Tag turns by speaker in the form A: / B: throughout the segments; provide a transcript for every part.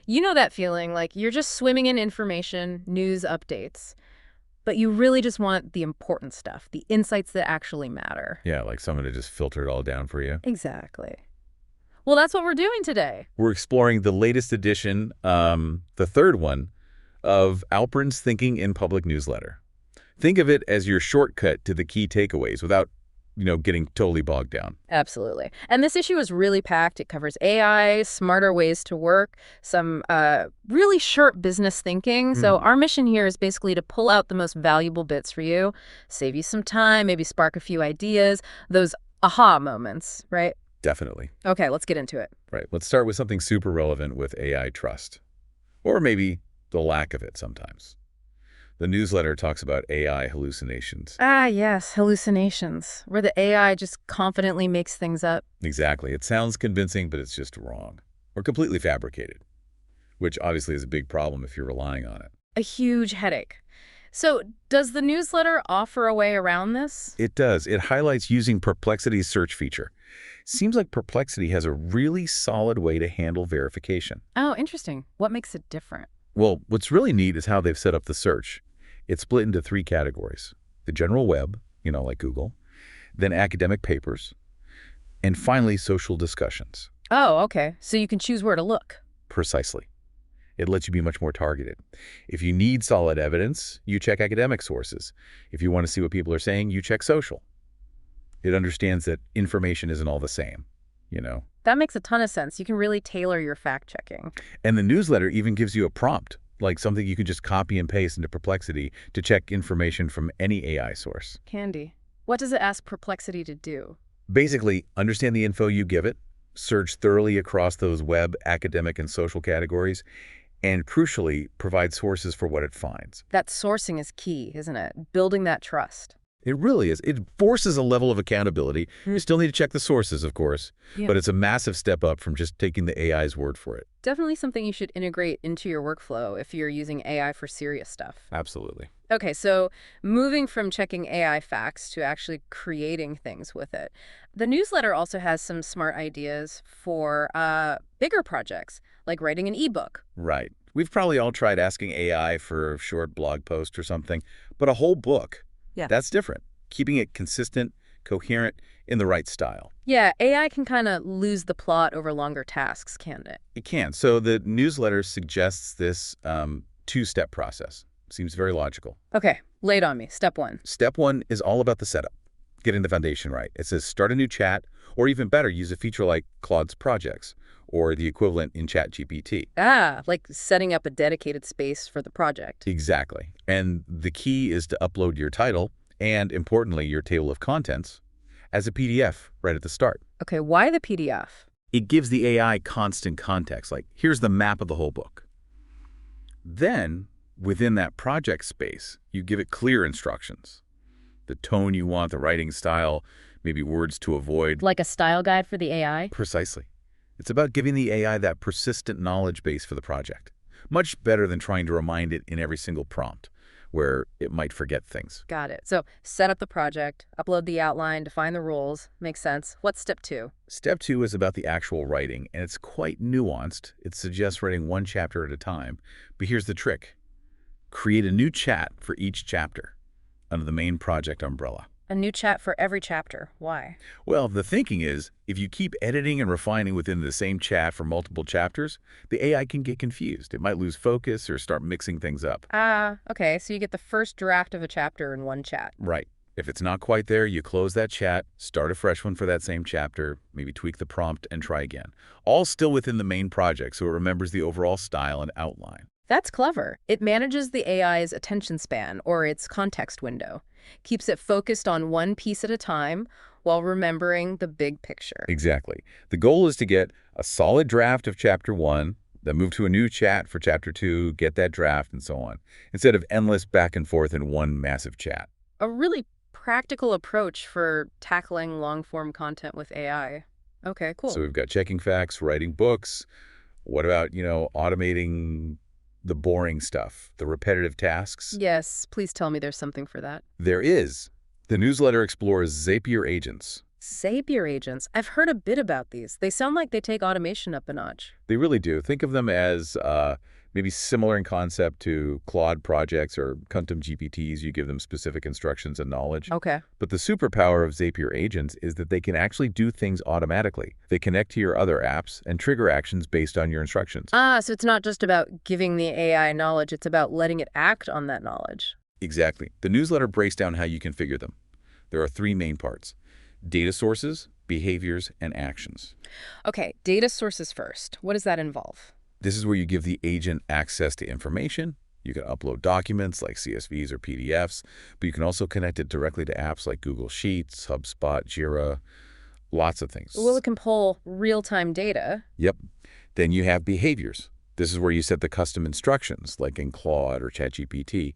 A: You know that feeling, like you're just swimming in information, news updates, but you really just want the important stuff, the insights that actually matter.
B: Yeah, like someone to just filter it all down for you.
A: Exactly. Well, that's what we're doing today.
B: We're exploring the latest edition, the third one, of Alperen's Thinking in Public newsletter. Think of it as your shortcut to the key takeaways without, getting totally bogged down.
A: Absolutely. And this issue is really packed. It covers AI, smarter ways to work, some really sharp business thinking. So our mission here is basically to pull out the most valuable bits for you, save you some time, maybe spark a few ideas, those aha moments, right?
B: Definitely.
A: Okay, let's get into it.
B: Right. Let's start with something super relevant with AI trust. Or maybe the lack of it sometimes. The newsletter talks about AI hallucinations.
A: Ah, yes, hallucinations, where the AI just confidently makes things up.
B: Exactly. It sounds convincing, but it's just wrong. Or completely fabricated, which obviously is a big problem if you're relying on it.
A: A huge headache. So does the newsletter offer a way around this?
B: It does. It highlights using Perplexity's search feature. Seems like Perplexity has a really solid way to handle verification.
A: Oh, interesting. What makes it different?
B: Well, what's really neat is how they've set up the search. It's split into 3 categories. The general web, like Google, then academic papers, and finally social discussions.
A: Oh, okay. So you can choose where to look.
B: Precisely. It lets you be much more targeted. If you need solid evidence, you check academic sources. If you want to see what people are saying, you check social. It understands that information isn't all the same,
A: That makes a ton of sense. You can really tailor your fact-checking.
B: And the newsletter even gives you a prompt, like something you can just copy and paste into Perplexity to check information from any AI source.
A: Handy. What does it ask Perplexity to do?
B: Basically, understand the info you give it, search thoroughly across those web, academic, and social categories, and crucially, provide sources for what it finds.
A: That sourcing is key, isn't it? Building that trust.
B: It really is. It forces a level of accountability. You still need to check the sources, of course, but it's a massive step up from just taking the AI's word for it.
A: Definitely something you should integrate into your workflow if you're using AI for serious stuff.
B: Absolutely.
A: Okay, so moving from checking AI facts to actually creating things with it. The newsletter also has some smart ideas for bigger projects, like writing an eBook.
B: Right. We've probably all tried asking AI for a short blog post or something, but a whole book, that's different. Keeping it consistent, coherent, in the right style.
A: Yeah, AI can kind of lose the plot over longer tasks, can't it?
B: It can. So the newsletter suggests this 2-step process. Seems very logical.
A: Okay, lay it on me. Step 1.
B: Step 1 is all about the setup, getting the foundation right. It says start a new chat, or even better, use a feature like Claude's projects, or the equivalent in ChatGPT.
A: Ah, like setting up a dedicated space for the project.
B: Exactly. And the key is to upload your title and, importantly, your table of contents as a PDF right at the start.
A: Okay, why the PDF?
B: It gives the AI constant context, like here's the map of the whole book. Then, within that project space, you give it clear instructions. The tone you want, the writing style, maybe words to avoid.
A: Like a style guide for the AI?
B: Precisely. It's about giving the AI that persistent knowledge base for the project. Much better than trying to remind it in every single prompt, where it might forget things.
A: Got it. So set up the project, upload the outline, define the rules. Makes sense. What's step 2?
B: Step 2 is about the actual writing, and it's quite nuanced. It suggests writing one chapter at a time. But here's the trick. Create a new chat for each chapter under the main project umbrella.
A: A new chat for every chapter. Why?
B: Well, the thinking is, if you keep editing and refining within the same chat for multiple chapters, the AI can get confused. It might lose focus or start mixing things up.
A: Ah, okay. So you get the first draft of a chapter in one chat.
B: Right. If it's not quite there, you close that chat, start a fresh one for that same chapter, maybe tweak the prompt and try again. All still within the main project, so it remembers the overall style and outline.
A: That's clever. It manages the AI's attention span, or its context window. Keeps it focused on one piece at a time while remembering the big picture.
B: Exactly. The goal is to get a solid draft of Chapter 1, then move to a new chat for Chapter 2, get that draft, and so on, instead of endless back and forth in one massive chat.
A: A really practical approach for tackling long-form content with AI. Okay, cool.
B: So we've got checking facts, writing books. What about, automating the boring stuff, the repetitive tasks?
A: Yes, please tell me there's something for that.
B: There is. The newsletter explores Zapier Agents.
A: Zapier Agents. I've heard a bit about these. They sound like they take automation up a notch.
B: They really do. Think of them as maybe similar in concept to Claude projects or custom GPTs. You give them specific instructions and knowledge.
A: Okay.
B: But the superpower of Zapier Agents is that they can actually do things automatically. They connect to your other apps and trigger actions based on your instructions.
A: Ah, so it's not just about giving the AI knowledge, it's about letting it act on that knowledge.
B: Exactly. The newsletter breaks down how you configure them. There are three main parts: data sources, behaviors, and actions.
A: Okay, data sources first. What does that involve?
B: This is where you give the agent access to information. You can upload documents like CSVs or PDFs, but you can also connect it directly to apps like Google Sheets, HubSpot, Jira, lots of things.
A: Well, it can pull real-time data.
B: Yep. Then you have behaviors. This is where you set the custom instructions, like in Claude or ChatGPT.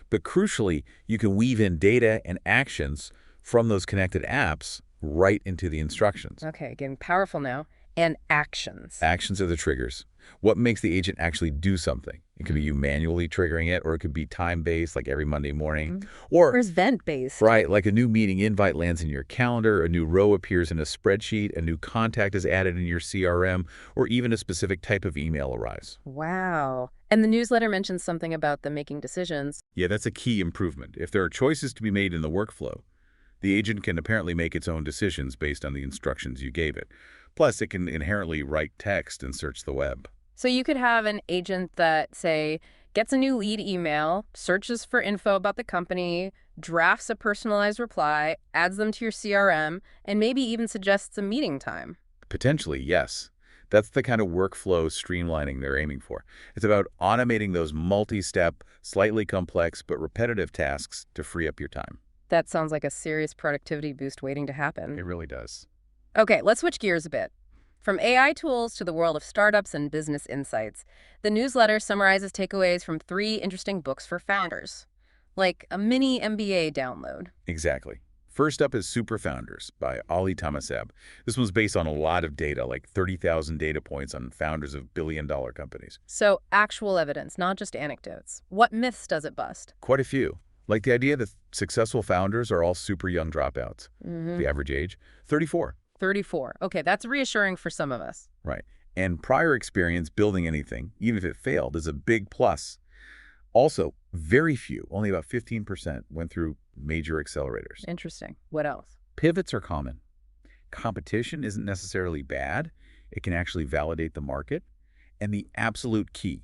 B: But crucially, you can weave in data and actions from those connected apps right into the instructions.
A: Okay, getting powerful now. And actions.
B: Actions are the triggers. What makes the agent actually do something? It could be you manually triggering it, or it could be time-based, like every Monday morning. Or
A: Where's event-based?
B: right, like a new meeting invite lands in your calendar, a new row appears in a spreadsheet, a new contact is added in your CRM, or even a specific type of email arrives.
A: Wow. And the newsletter mentions something about them making decisions.
B: Yeah, that's a key improvement. If there are choices to be made in the workflow, the agent can apparently make its own decisions based on the instructions you gave it. Plus, it can inherently write text and search the web.
A: So you could have an agent that, say, gets a new lead email, searches for info about the company, drafts a personalized reply, adds them to your CRM, and maybe even suggests a meeting time.
B: Potentially, yes. That's the kind of workflow streamlining they're aiming for. It's about automating those multi-step, slightly complex but repetitive tasks to free up your time.
A: That sounds like a serious productivity boost waiting to happen.
B: It really does.
A: Okay, let's switch gears a bit. From AI tools to the world of startups and business insights, the newsletter summarizes takeaways from 3 interesting books for founders, like a mini MBA download.
B: Exactly. First up is Super Founders by Ali Tamaseb. This one's based on a lot of data, like 30,000 data points on founders of billion-dollar companies.
A: So actual evidence, not just anecdotes. What myths does it bust?
B: Quite a few. Like the idea that successful founders are all super young dropouts. The average age, 34.
A: 34. Okay, that's reassuring for some of us.
B: Right. And prior experience building anything, even if it failed, is a big plus. Also, very few, only about 15%, went through major accelerators.
A: Interesting. What else?
B: Pivots are common. Competition isn't necessarily bad. It can actually validate the market. And the absolute key,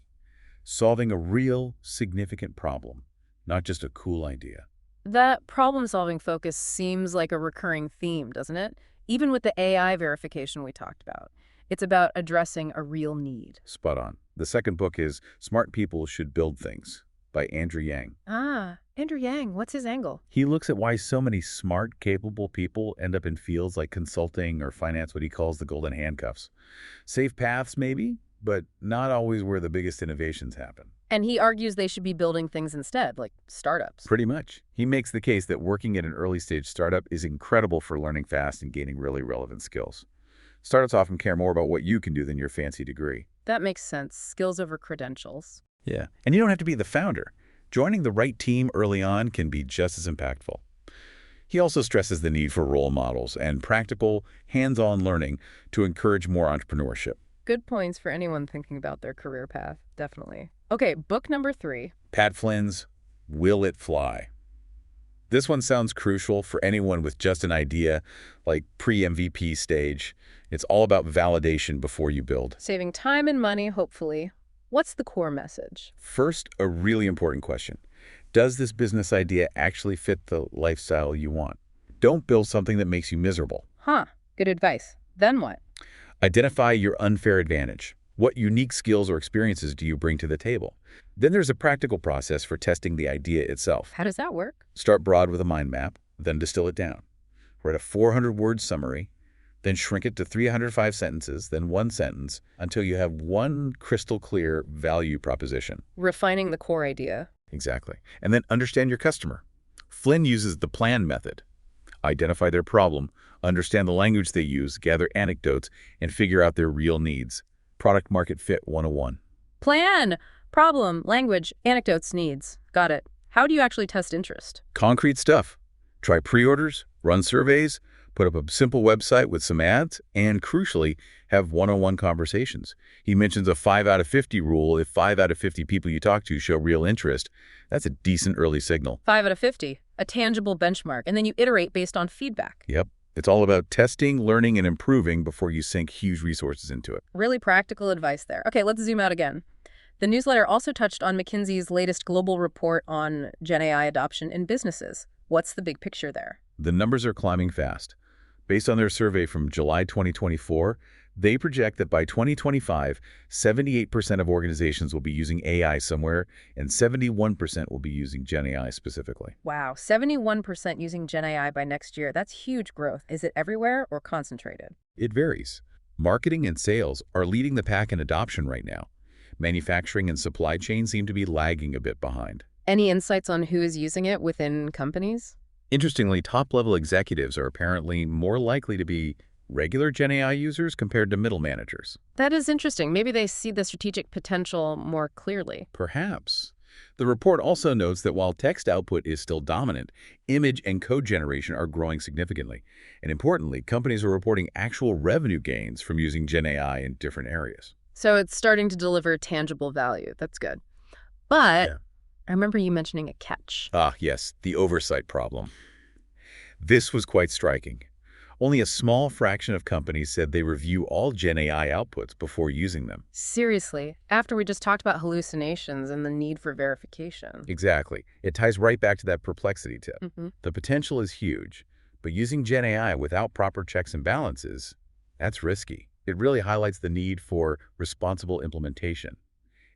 B: solving a real, significant problem, not just a cool idea.
A: That problem-solving focus seems like a recurring theme, doesn't it? Even with the AI verification we talked about. It's about addressing a real need.
B: Spot on. The second book is Smart People Should Build Things by Andrew Yang.
A: Ah, Andrew Yang. What's his angle?
B: He looks at why so many smart, capable people end up in fields like consulting or finance, what he calls the golden handcuffs. Safe paths, maybe, but not always where the biggest innovations happen.
A: And he argues they should be building things instead, like startups.
B: Pretty much. He makes the case that working at an early-stage startup is incredible for learning fast and gaining really relevant skills. Startups often care more about what you can do than your fancy degree.
A: That makes sense. Skills over credentials.
B: Yeah. And you don't have to be the founder. Joining the right team early on can be just as impactful. He also stresses the need for role models and practical, hands-on learning to encourage more entrepreneurship.
A: Good points for anyone thinking about their career path, definitely. Okay, book number 3.
B: Pat Flynn's Will It Fly? This one sounds crucial for anyone with just an idea, like pre-MVP stage. It's all about validation before you build.
A: Saving time and money, hopefully. What's the core message?
B: First, a really important question. Does this business idea actually fit the lifestyle you want? Don't build something that makes you miserable.
A: Huh, good advice. Then what?
B: Identify your unfair advantage. What unique skills or experiences do you bring to the table? Then there's a practical process for testing the idea itself.
A: How does that work?
B: Start broad with a mind map, then distill it down. Write a 400-word summary, then shrink it to 305 sentences, then 1 sentence, until you have one crystal clear value proposition.
A: Refining the core idea.
B: Exactly. And then understand your customer. Flynn uses the PLAN method. Identify their problem, understand the language they use, gather anecdotes, and figure out their real needs. Product Market Fit 101.
A: Plan, problem, language, anecdotes, needs. Got it. How do you actually test interest?
B: Concrete stuff. Try pre-orders, run surveys, Put up a simple website with some ads, and crucially, have one-on-one conversations. He mentions a 5 out of 50 rule. If 5 out of 50 people you talk to show real interest, that's a decent early signal.
A: 5 out of 50, a tangible benchmark, and then you iterate based on feedback.
B: Yep. It's all about testing, learning, and improving before you sink huge resources into it.
A: Really practical advice there. Okay, let's zoom out again. The newsletter also touched on McKinsey's latest global report on Gen AI adoption in businesses. What's the big picture there?
B: The numbers are climbing fast. Based on their survey from July 2024, they project that by 2025, 78% of organizations will be using AI somewhere, and 71% will be using Gen AI specifically.
A: Wow, 71% using Gen AI by next year. That's huge growth. Is it everywhere or concentrated?
B: It varies. Marketing and sales are leading the pack in adoption right now. Manufacturing and supply chain seem to be lagging a bit behind.
A: Any insights on who is using it within companies?
B: Interestingly, top-level executives are apparently more likely to be regular Gen AI users compared to middle managers.
A: That is interesting. Maybe they see the strategic potential more clearly.
B: Perhaps. The report also notes that while text output is still dominant, image and code generation are growing significantly. And importantly, companies are reporting actual revenue gains from using Gen AI in different areas.
A: So it's starting to deliver tangible value. That's good. But
B: Yeah.
A: I remember you mentioning a catch.
B: Ah, yes, the oversight problem. This was quite striking. Only a small fraction of companies said they review all Gen AI outputs before using them.
A: Seriously, after we just talked about hallucinations and the need for verification.
B: Exactly. It ties right back to that Perplexity tip.
A: Mm-hmm.
B: The potential is huge, but using Gen AI without proper checks and balances, that's risky. It really highlights the need for responsible implementation,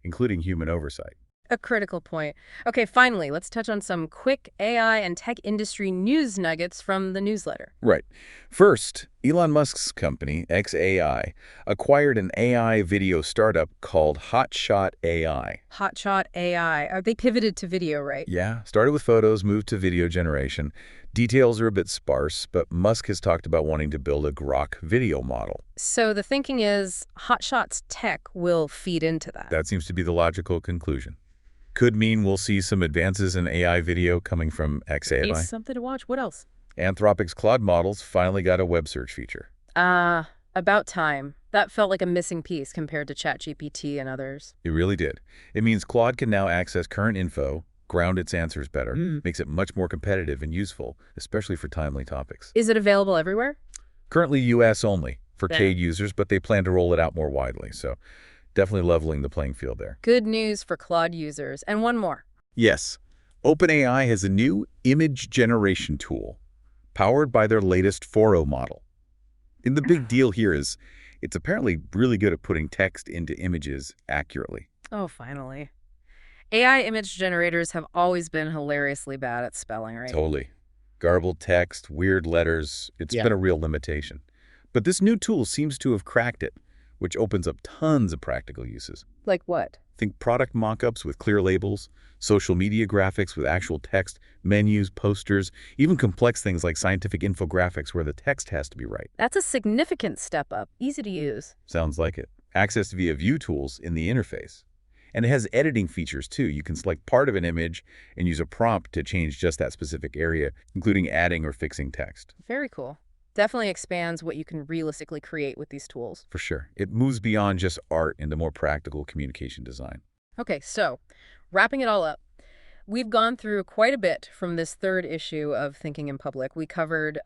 B: including human oversight.
A: A critical point. Okay, finally, let's touch on some quick AI and tech industry news nuggets from the newsletter.
B: Right. First, Elon Musk's company, xAI, acquired an AI video startup called Hotshot AI.
A: Hotshot AI. Are they pivoted to video, right?
B: Yeah, started with photos, moved to video generation. Details are a bit sparse, but Musk has talked about wanting to build a Grok video model.
A: So the thinking is Hotshot's tech will feed into that.
B: That seems to be the logical conclusion. Could mean we'll see some advances in AI video coming from xAI.
A: It's something to watch. What else?
B: Anthropic's Claude models finally got a web search feature.
A: About time. That felt like a missing piece compared to ChatGPT and others.
B: It really did. It means Claude can now access current info, ground its answers better, makes it much more competitive and useful, especially for timely topics.
A: Is it available everywhere?
B: Currently US only for
A: Damn.
B: paid users, but they plan to roll it out more widely, so definitely leveling the playing field there.
A: Good news for Claude users. And one more.
B: Yes, OpenAI has a new image generation tool powered by their latest 4.0 model. And the big deal here is it's apparently really good at putting text into images accurately.
A: Oh, finally. AI image generators have always been hilariously bad at spelling, right?
B: Totally. Garbled text, weird letters, it's been a real limitation. But this new tool seems to have cracked it, which opens up tons of practical uses.
A: Like what?
B: Think product mock-ups with clear labels, social media graphics with actual text, menus, posters, even complex things like scientific infographics where the text has to be right.
A: That's a significant step up. Easy to use.
B: Sounds like it. Access via view tools in the interface. And it has editing features too. You can select part of an image and use a prompt to change just that specific area, including adding or fixing text.
A: Very cool. Definitely expands what you can realistically create with these tools.
B: For sure. It moves beyond just art into more practical communication design.
A: Okay, so wrapping it all up, we've gone through quite a bit from this third issue of Thinking in Public. We covered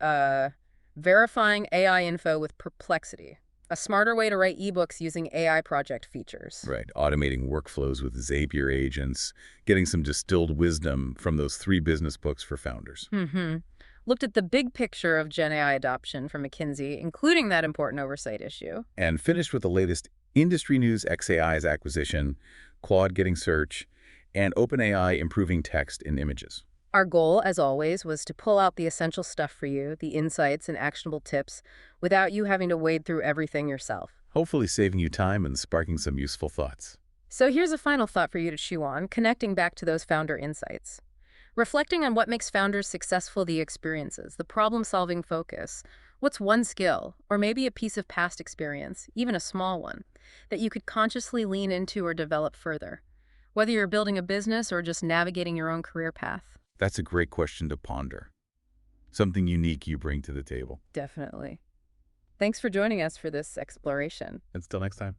A: verifying AI info with Perplexity, a smarter way to write eBooks using AI project features.
B: Right. Automating workflows with Zapier Agents, getting some distilled wisdom from those 3 business books for founders.
A: Looked at the big picture of Gen AI adoption from McKinsey, including that important oversight issue.
B: And finished with the latest industry news, xAI's acquisition, Claude getting search, and OpenAI improving text and images.
A: Our goal, as always, was to pull out the essential stuff for you, the insights and actionable tips, without you having to wade through everything yourself.
B: Hopefully saving you time and sparking some useful thoughts.
A: So here's a final thought for you to chew on, connecting back to those founder insights. Reflecting on what makes founders successful, the experiences, the problem-solving focus. What's one skill, or maybe a piece of past experience, even a small one, that you could consciously lean into or develop further? Whether you're building a business or just navigating your own career path.
B: That's a great question to ponder. something unique you bring to the table.
A: Definitely. Thanks for joining us for this exploration.
B: Until next time.